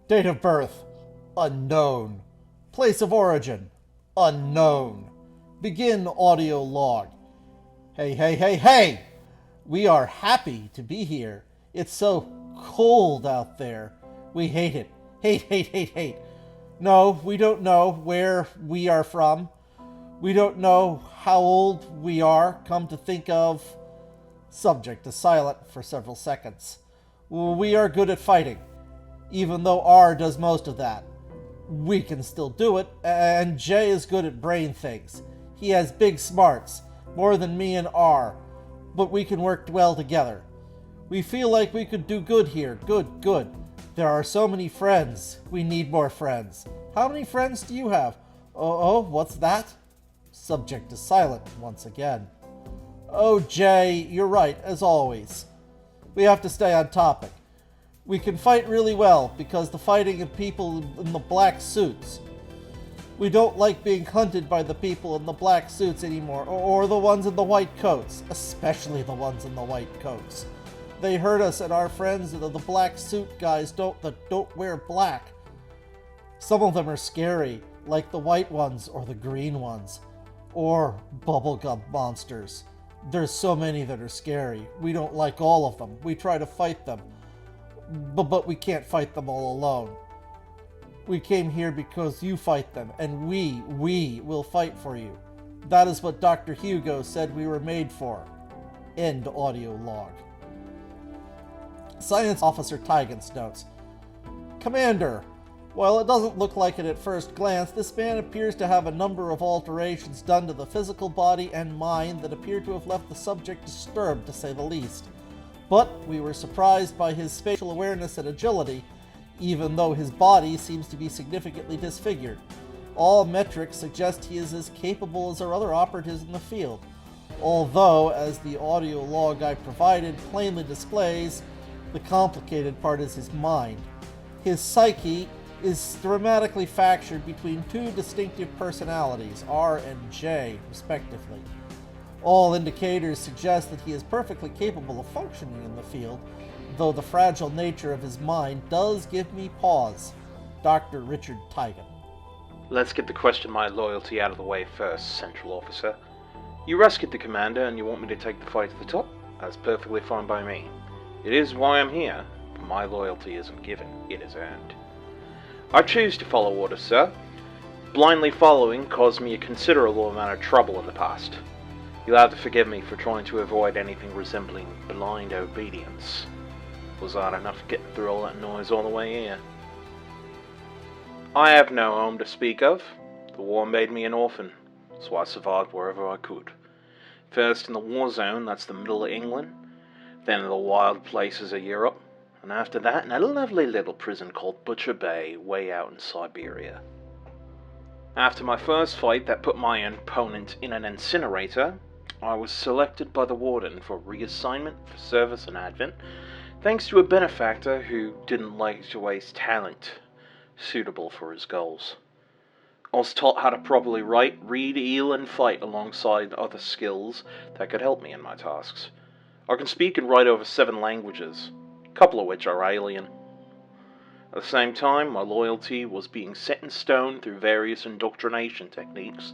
Date of birth, unknown. Place of origin, unknown. Begin audio log. Hey, hey, hey, hey! We are happy to be here. It's so cold out there. We hate it. Hate, hate, hate, hate. No, we don't know where we are from. We don't know how old we are, come to think of. Subject is silent for several seconds. We are good at fighting, even though R does most of that. We can still do it, and J is good at brain things. He has big smarts, more than me and R, but we can work well together. We feel like we could do good here. Good, good. There are so many friends. We need more friends. How many friends do you have? Oh, what's that? Subject is silent once again. Oh, Jay, you're right, as always. We have to stay on topic. We can fight really well because the fighting of people in the black suits. We don't like being hunted by the people in the black suits anymore, or the ones in the white coats, especially the ones in the white coats. They hurt us, and our friends, the black suit guys, don't wear black. Some of them are scary, like the white ones or the green ones, or bubblegum monsters. There's so many that are scary. We don't like all of them. We try to fight them, but we can't fight them all alone. We came here because you fight them, and we will fight for you. That is what Dr. Hugo said we were made for. End audio log. Science Officer Tigans notes, Commander, while it doesn't look like it at first glance, this man appears to have a number of alterations done to the physical body and mind that appear to have left the subject disturbed, to say the least. But we were surprised by his spatial awareness and agility, even though his body seems to be significantly disfigured. All metrics suggest he is as capable as our other operatives in the field, although, as the audio log I provided plainly displays, the complicated part is his mind. His psyche is dramatically fractured between two distinctive personalities, R and J, respectively. All indicators suggest that he is perfectly capable of functioning in the field, though the fragile nature of his mind does give me pause. Dr. Richard Tigan. Let's get the question of my loyalty out of the way first, Central Officer. You rescued the Commander and you want me to take the fight to the top? That's perfectly fine by me. It is why I'm here, but my loyalty isn't given, it is earned. I choose to follow orders, sir. Blindly following caused me a considerable amount of trouble in the past. You'll have to forgive me for trying to avoid anything resembling blind obedience. Was hard enough getting through all that noise all the way here. I have no home to speak of. The war made me an orphan, so I survived wherever I could. First in the war zone, that's the middle of England, then in the wild places of Europe, and after that in a lovely little prison called Butcher Bay, way out in Siberia. After my first fight that put my opponent in an incinerator, I was selected by the warden for reassignment for service in Advent, thanks to a benefactor who didn't like to waste talent suitable for his goals. I was taught how to properly write, read, heal, and fight alongside other skills that could help me in my tasks. I can speak and write over 7 languages, a couple of which are alien. At the same time, my loyalty was being set in stone through various indoctrination techniques,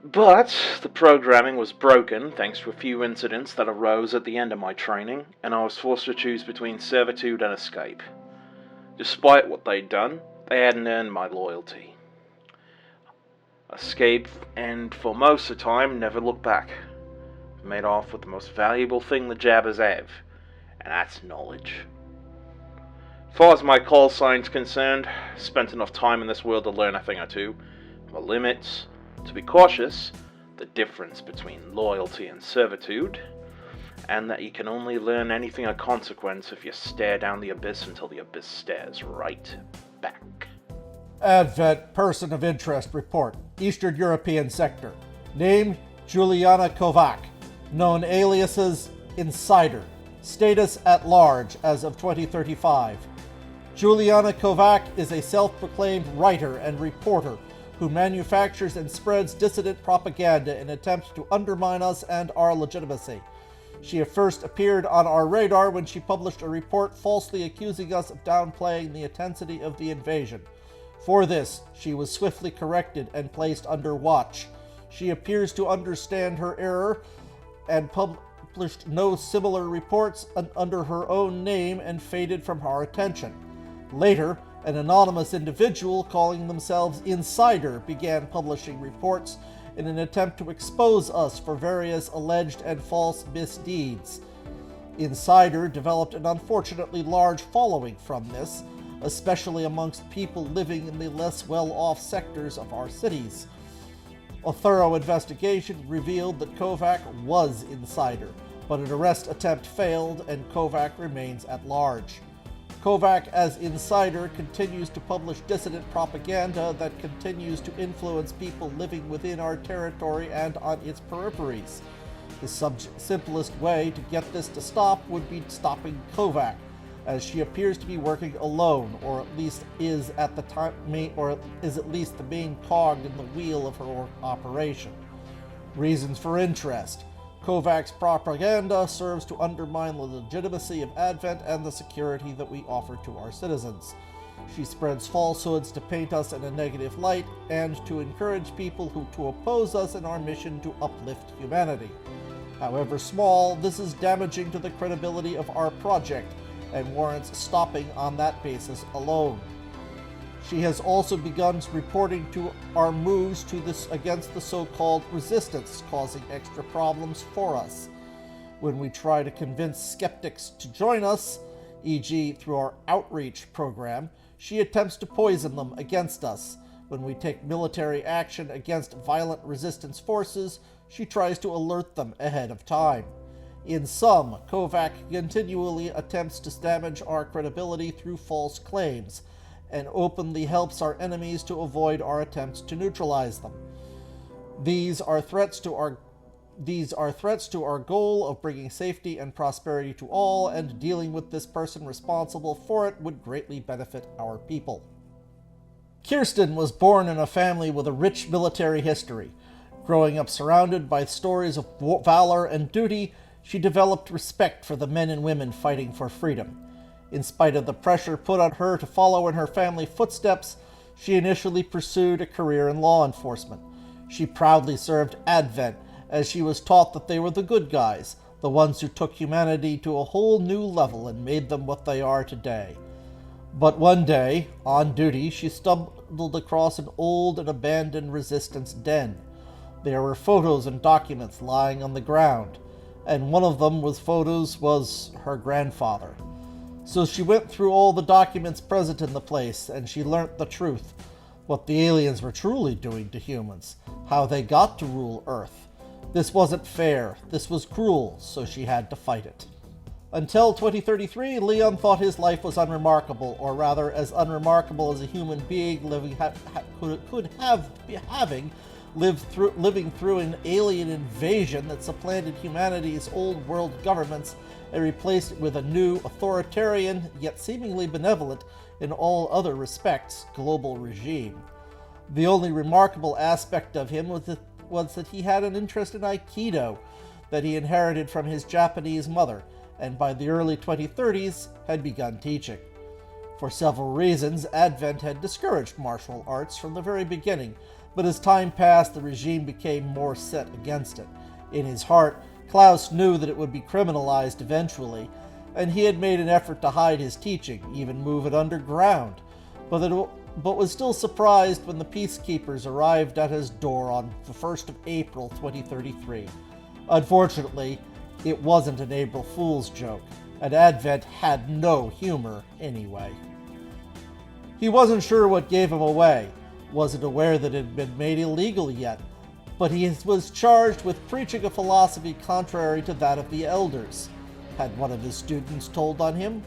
but the programming was broken thanks to a few incidents that arose at the end of my training, and I was forced to choose between servitude and escape. Despite what they'd done, they hadn't earned my loyalty. Escape, and for most of the time, never looked back. Made off with the most valuable thing the Jabbers have, and that's knowledge. As far as my call sign's concerned, spent enough time in this world to learn a thing or two. My limits, to be cautious, the difference between loyalty and servitude, and that you can only learn anything of consequence if you stare down the abyss until the abyss stares right back. Advent Person of Interest Report, Eastern European Sector. Name, Juliana Kovac. Known aliases, Insider. Status at large as of 2035. Juliana Kovac is a self-proclaimed writer and reporter who manufactures and spreads dissident propaganda in attempts to undermine us and our legitimacy. She first appeared on our radar when she published a report falsely accusing us of downplaying the intensity of the invasion. For this, she was swiftly corrected and placed under watch. She appears to understand her error and published no similar reports under her own name and faded from our attention. Later, an anonymous individual calling themselves Insider began publishing reports in an attempt to expose us for various alleged and false misdeeds. Insider developed an unfortunately large following from this, especially amongst people living in the less well-off sectors of our cities. A thorough investigation revealed that Kovac was Insider, but an arrest attempt failed and Kovac remains at large. Kovac, as Insider, continues to publish dissident propaganda that continues to influence people living within our territory and on its peripheries. The simplest way to get this to stop would be stopping Kovac, as she appears to be working alone, or at least is at the main cog in the wheel of her operation. Reasons for interest. Kovac's propaganda serves to undermine the legitimacy of Advent and the security that we offer to our citizens. She spreads falsehoods to paint us in a negative light and to encourage people to oppose us in our mission to uplift humanity. However small, this is damaging to the credibility of our project and warrants stopping on that basis alone. She has also begun reporting to our moves against the so-called resistance, causing extra problems for us. When we try to convince skeptics to join us, e.g. through our outreach program, she attempts to poison them against us. When we take military action against violent resistance forces, she tries to alert them ahead of time. In sum, Kovac continually attempts to damage our credibility through false claims, and openly helps our enemies to avoid our attempts to neutralize them. These are threats to our goal of bringing safety and prosperity to all, and dealing with this person responsible for it would greatly benefit our people. Kirsten was born in a family with a rich military history. Growing up surrounded by stories of valor and duty, she developed respect for the men and women fighting for freedom. In spite of the pressure put on her to follow in her family footsteps, she initially pursued a career in law enforcement. She proudly served Advent, as she was taught that they were the good guys, the ones who took humanity to a whole new level and made them what they are today. But one day, on duty, she stumbled across an old and abandoned resistance den. There were photos and documents lying on the ground, and one of them was her grandfather. So she went through all the documents present in the place, and she learnt the truth, what the aliens were truly doing to humans, how they got to rule Earth. This wasn't fair, this was cruel, so she had to fight it. Until 2033, Leon thought his life was unremarkable, or rather as unremarkable as a human being living through an alien invasion that supplanted humanity's old world governments and replaced it with a new, authoritarian, yet seemingly benevolent in all other respects, global regime. The only remarkable aspect of him was that he had an interest in Aikido that he inherited from his Japanese mother, and by the early 2030s had begun teaching. For several reasons, Advent had discouraged martial arts from the very beginning, but as time passed, the regime became more set against it. In his heart, Klaus knew that it would be criminalized eventually, and he had made an effort to hide his teaching, even move it underground, but was still surprised when the peacekeepers arrived at his door on the 1st of April 2033. Unfortunately, it wasn't an April Fool's joke, and Advent had no humor anyway. He wasn't sure what gave him away, wasn't aware that it had been made illegal yet, but he was charged with preaching a philosophy contrary to that of the elders. Had one of his students told on him?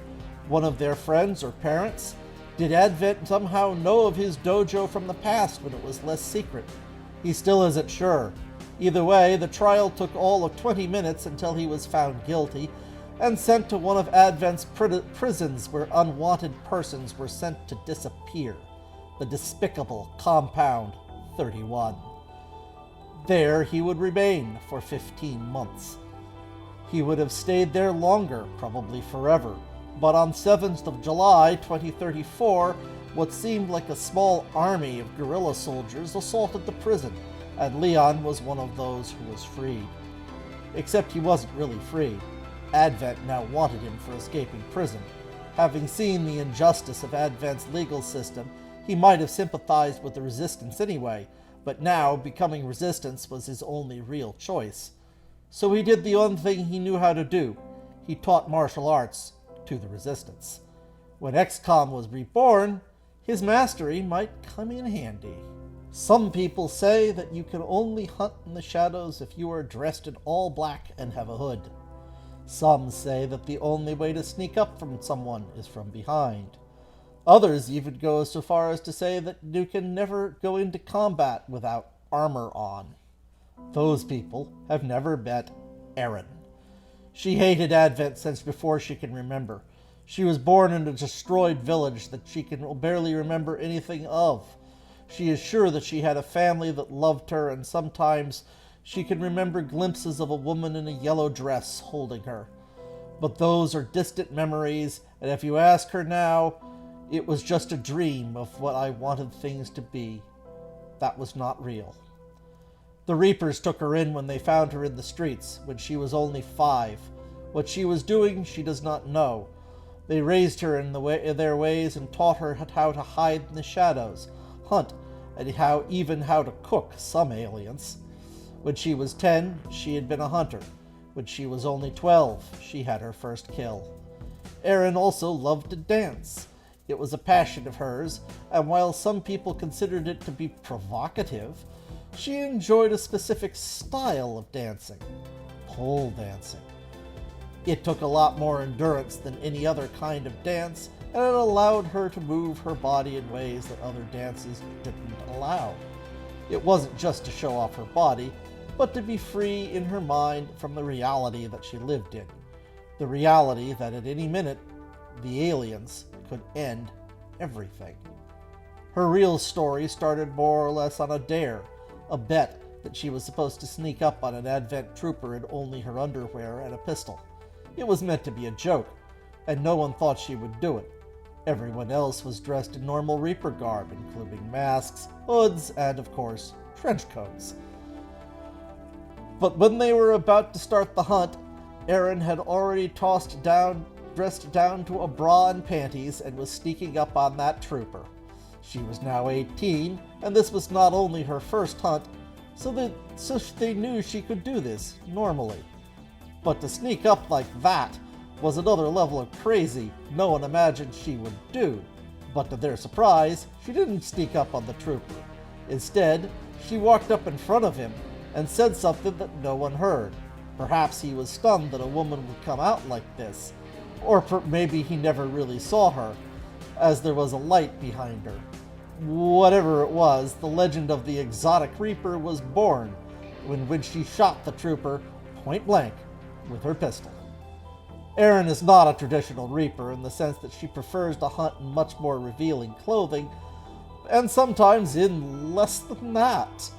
One of their friends or parents? Did Advent somehow know of his dojo from the past when it was less secret? He still isn't sure. Either way, the trial took all of 20 minutes until he was found guilty and sent to one of Advent's prisons where unwanted persons were sent to disappear. The despicable Compound 31. There he would remain for 15 months. He would have stayed there longer, probably forever. But on 7th of July, 2034, what seemed like a small army of guerrilla soldiers assaulted the prison, and Leon was one of those who was freed. Except he wasn't really free. Advent now wanted him for escaping prison. Having seen the injustice of Advent's legal system, he might have sympathized with the Resistance anyway, but now becoming Resistance was his only real choice. So he did the one thing he knew how to do. He taught martial arts to the Resistance. When XCOM was reborn, his mastery might come in handy. Some people say that you can only hunt in the shadows if you are dressed in all black and have a hood. Some say that the only way to sneak up from someone is from behind. Others even go so far as to say that you can never go into combat without armor on. Those people have never met Erin. She hated Advent since before she can remember. She was born in a destroyed village that she can barely remember anything of. She is sure that she had a family that loved her, and sometimes she can remember glimpses of a woman in a yellow dress holding her. But those are distant memories, and if you ask her now, it was just a dream of what I wanted things to be. That was not real. The Reapers took her in when they found her in the streets, when she was only 5. What she was doing, she does not know. They raised her in their ways and taught her how to hide in the shadows, hunt, and even how to cook some aliens. When she was 10, she had been a hunter. When she was only 12, she had her first kill. Erin also loved to dance. It was a passion of hers, and while some people considered it to be provocative, she enjoyed a specific style of dancing: pole dancing. It took a lot more endurance than any other kind of dance, and it allowed her to move her body in ways that other dances didn't allow. It wasn't just to show off her body, but to be free in her mind from the reality that she lived in. The reality that at any minute, the aliens could end everything. Her real story started more or less on a dare, a bet that she was supposed to sneak up on an Advent trooper in only her underwear and a pistol. It was meant to be a joke, and no one thought she would do it. Everyone else was dressed in normal Reaper garb, including masks, hoods, and, of course, trench coats. But when they were about to start the hunt, Erin had already dressed down to a bra and panties, and was sneaking up on that trooper. She was now 18, and this was not only her first hunt, so they knew she could do this normally. But to sneak up like that was another level of crazy no one imagined she would do. But to their surprise, she didn't sneak up on the trooper. Instead, she walked up in front of him and said something that no one heard. Perhaps he was stunned that a woman would come out like this, or maybe he never really saw her, as there was a light behind her. Whatever it was, the legend of the exotic Reaper was born when she shot the trooper point blank with her pistol. Erin is not a traditional Reaper in the sense that she prefers to hunt in much more revealing clothing, and sometimes in less than that.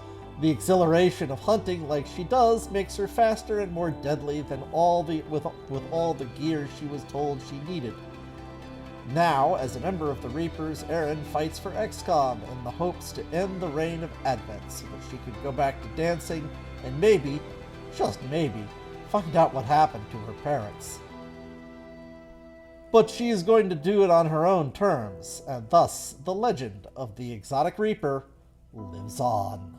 The exhilaration of hunting like she does makes her faster and more deadly than with all the gear she was told she needed. Now, as a member of the Reapers, Erin fights for XCOM in the hopes to end the reign of Advent so that she can go back to dancing and maybe, just maybe, find out what happened to her parents. But she is going to do it on her own terms, and thus the legend of the exotic Reaper lives on.